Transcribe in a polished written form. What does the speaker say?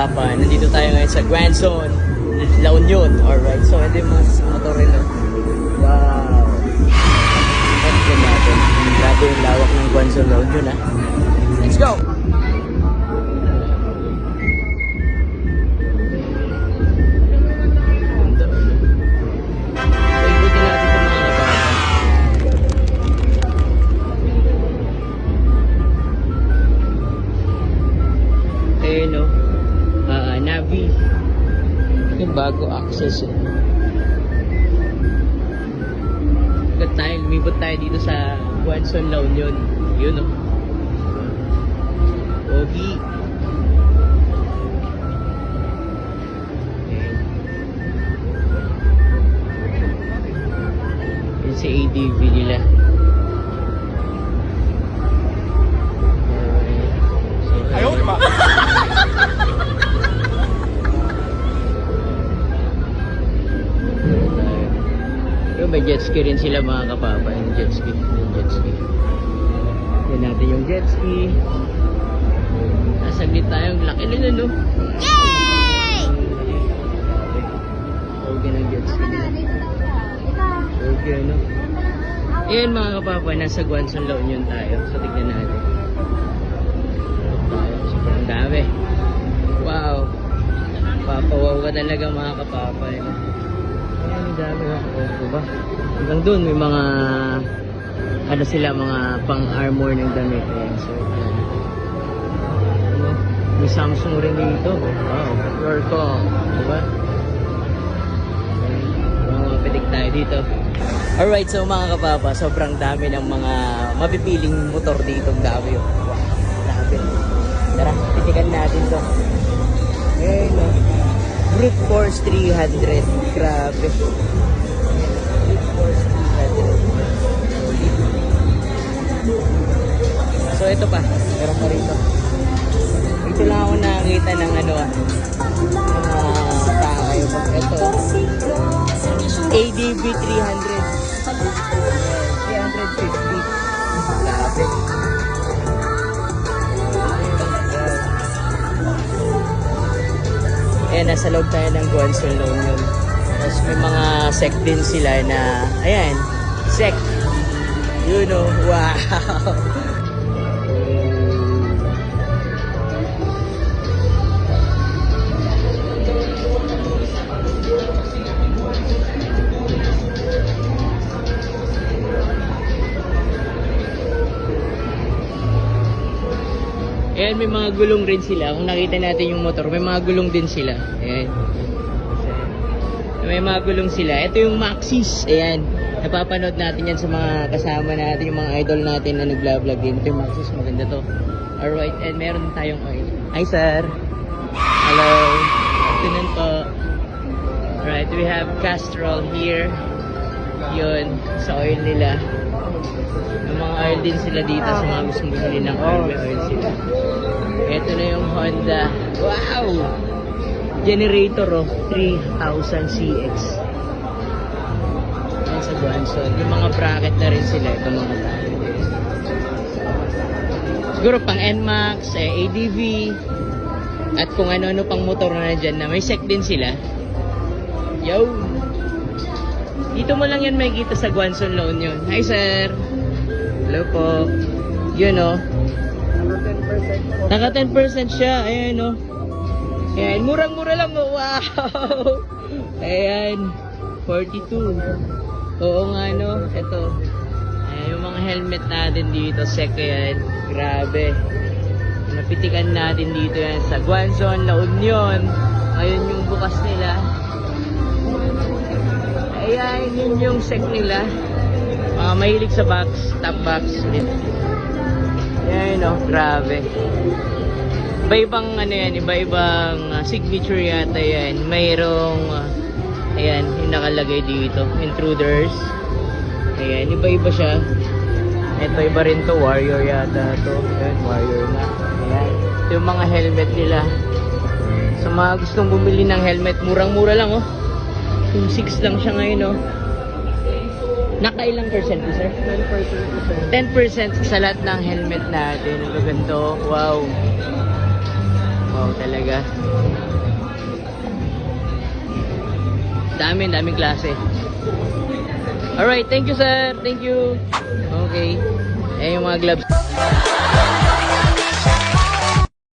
kapapa, nandito tayo ngayon sa Grand Zone, La Union. Alright, so ito yung mga motor rin. Wow! Ito natin. Grabe yung lawak ng Grand Zone La Union, ha? Let's go! Navi yung bago access lumipot tayo dito sa Grand Zone La Union. Yun Ogi. Yun si ADV nila. Ayaw naman. May jet ski rin sila mga kapapa. Yung jet ski. Yan natin yung jet ski. Nasaglit tayong laki nila, no? Yay! Okay ng jet ski nila. Okay, no? Ayan mga kapapa, nasa Grand Zone La Union tayo. So tignan natin. Sobrang dami. Wow! Papawaw ka talaga mga kapapa. Ang dami ba? Hanggang doon may mga mga pang-armor ng damit. Ayan. So, may Samsung rin dito. Wow, Yorko. Diba? Mapitik tayo dito. Alright, so mga kapapa, sobrang dami ng mga mapipiling motor dito. Ang dami. Wow, dami. Tara, pitikan natin to. Ayan, Brute Force 300. Grabe. Brute Force 300. So ito pa. Meron pa rito. Ito lang ako nakakita ng takay. Ito. ADV 300. 350. Grabe. Ayan, nasa loob tayo ng Grand Zone La Union. Tapos may mga sec din sila na, ayan, sec. You know, wow! Ayan, may mga gulong rin sila. Kung nakita natin yung motor, may mga gulong din sila. Ayan. May mga gulong sila. Ito yung Maxis. Ayan. Napapanood natin yan sa mga kasama natin, yung mga idol natin na nag-vlog din. Ito yung Maxis. Maganda to. Alright. And meron tayong oil. Hi, sir. Hello. Afternoon po. Alright. We have Castrol here. Yun. Sa oil nila. May mga oil din sila dito sa mga gusto bumili ng oil. May oil sila. Ito na yung Honda. Wow! Generator 3000 CX. Ayan sa Grand Zone. Yung mga bracket na rin sila. Ito mga bracket. Siguro pang NMAX, ADV, at kung ano-ano pang motor na dyan na may sec din sila. Yo! Dito mo lang yan makikita sa Grand Zone La Union. Hi, sir! Hello po. Yun Naka 10% siya. Ayan Ayan. Murang-mura lang Wow! Ayan. 42. Oo nga Ito. Ayan yung mga helmet natin dito. Sec yan. Grabe. Napitikan natin dito yan sa Grand Zone La Union. Ayun yung bukas nila. Ayan. Yun yung sec nila. Mahilig sa box, top box. Ayan grabe. Iba-ibang iba-ibang signature yata yan. Mayroong ayan, yung nakalagay dito, intruders. Ayan, iba-iba siya. Ito iba rin to, Warrior yata to. Ayan, Warrior na. Ayan, ito yung mga helmet nila. Sa mga gustong bumili ng helmet, murang-mura lang Yung 6 lang siya ngayon Nakailang percent po, sir? 10%. 10% sa lahat ng helmet natin. Ang gaganto. Wow. Wow, talaga. Daming klase. Alright, thank you sir. Thank you. Okay. Ayan yung mga gloves.